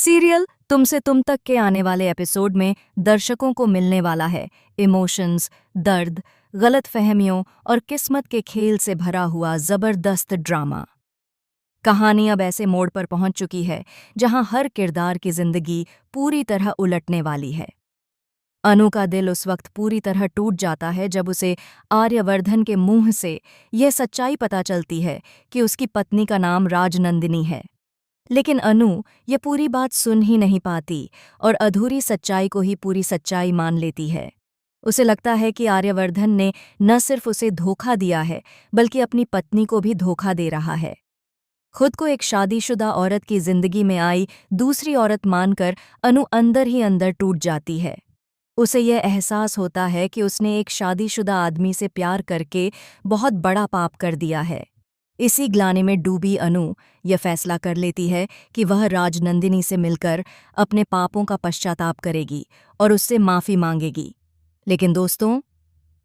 Serial तुमसे तुम तक के आने वाले एपिसोड में दर्शकों को मिलने वाला है इमोशंस, दर्द, गलतफहमियों और किस्मत के खेल से भरा हुआ जबरदस्त ड्रामा। कहानी अब ऐसे मोड़ पर पहुंच चुकी है जहां हर किरदार की जिंदगी पूरी तरह उलटने वाली है। अनु का दिल उस वक्त पूरी तरह टूट जाता है जब उसे आर्यवर्धन के मुंह से यह सच्चाई पता चलती है कि उसकी पत्नी का नाम राजनंदिनी है। लेकिन अनु ये पूरी बात सुन ही नहीं पाती और अधूरी सच्चाई को ही पूरी सच्चाई मान लेती है। उसे लगता है कि आर्यवर्धन ने न सिर्फ उसे धोखा दिया है बल्कि अपनी पत्नी को भी धोखा दे रहा है। खुद को एक शादीशुदा औरत की जिंदगी में आई दूसरी औरत मानकर अनु अंदर ही अंदर टूट जाती है। उसे यह एहसास होता है कि उसने एक शादीशुदा आदमी से प्यार करके बहुत बड़ा पाप कर दिया है। इसी ग्लानि में डूबी अनु यह फैसला कर लेती है कि वह राजनंदिनी से मिलकर अपने पापों का पश्चाताप करेगी और उससे माफ़ी मांगेगी। लेकिन दोस्तों,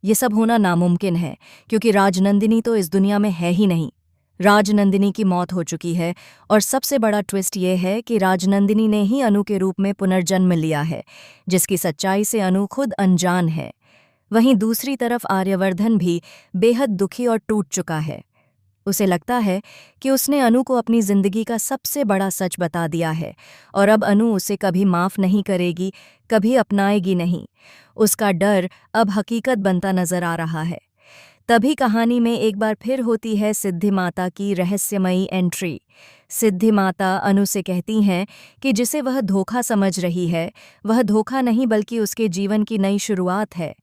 ये सब होना नामुमकिन है क्योंकि राजनंदिनी तो इस दुनिया में है ही नहीं। राजनंदिनी की मौत हो चुकी है और सबसे बड़ा ट्विस्ट ये है कि राजनंदिनी ने ही अनु के रूप में पुनर्जन्म लिया है, जिसकी सच्चाई से अनु खुद अनजान है। वहीं दूसरी तरफ आर्यवर्धन भी बेहद दुखी और टूट चुका है। उसे लगता है कि उसने अनु को अपनी जिंदगी का सबसे बड़ा सच बता दिया है और अब अनु उसे कभी माफ़ नहीं करेगी, कभी अपनाएगी नहीं। उसका डर अब हकीकत बनता नजर आ रहा है। तभी कहानी में एक बार फिर होती है सिद्धि माता की रहस्यमयी एंट्री। सिद्धि माता अनु से कहती हैं कि जिसे वह धोखा समझ रही है वह धोखा नहीं बल्कि उसके जीवन की नई शुरुआत है।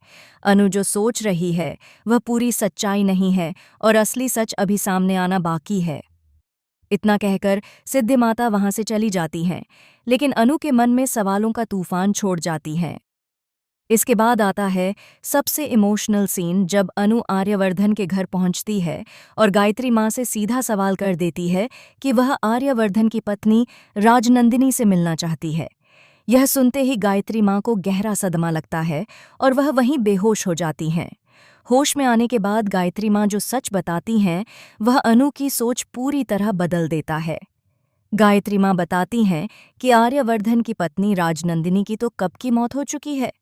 अनु जो सोच रही है वह पूरी सच्चाई नहीं है और असली सच अभी सामने आना बाकी है। इतना कहकर सिद्धि माता वहां से चली जाती हैं, लेकिन अनु के मन में सवालों का तूफान छोड़ जाती हैं। इसके बाद आता है सबसे इमोशनल सीन जब अनु आर्यवर्धन के घर पहुंचती है और गायत्री माँ से सीधा सवाल कर देती है कि वह आर्यवर्धन की पत्नी राजनंदिनी से मिलना चाहती है। यह सुनते ही गायत्री माँ को गहरा सदमा लगता है और वह वहीं बेहोश हो जाती हैं। होश में आने के बाद गायत्री माँ जो सच बताती हैं वह अनु की सोच पूरी तरह बदल देता है। गायत्री माँ बताती हैं कि आर्यवर्धन की पत्नी राजनंदिनी की तो कब की मौत हो चुकी है।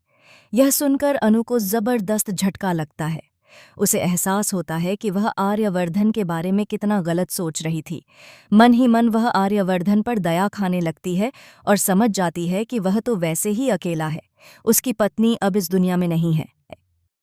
यह सुनकर अनु को जबरदस्त झटका लगता है। उसे एहसास होता है कि वह आर्यवर्धन के बारे में कितना गलत सोच रही थी। मन ही मन वह आर्यवर्धन पर दया खाने लगती है और समझ जाती है कि वह तो वैसे ही अकेला है, उसकी पत्नी अब इस दुनिया में नहीं है।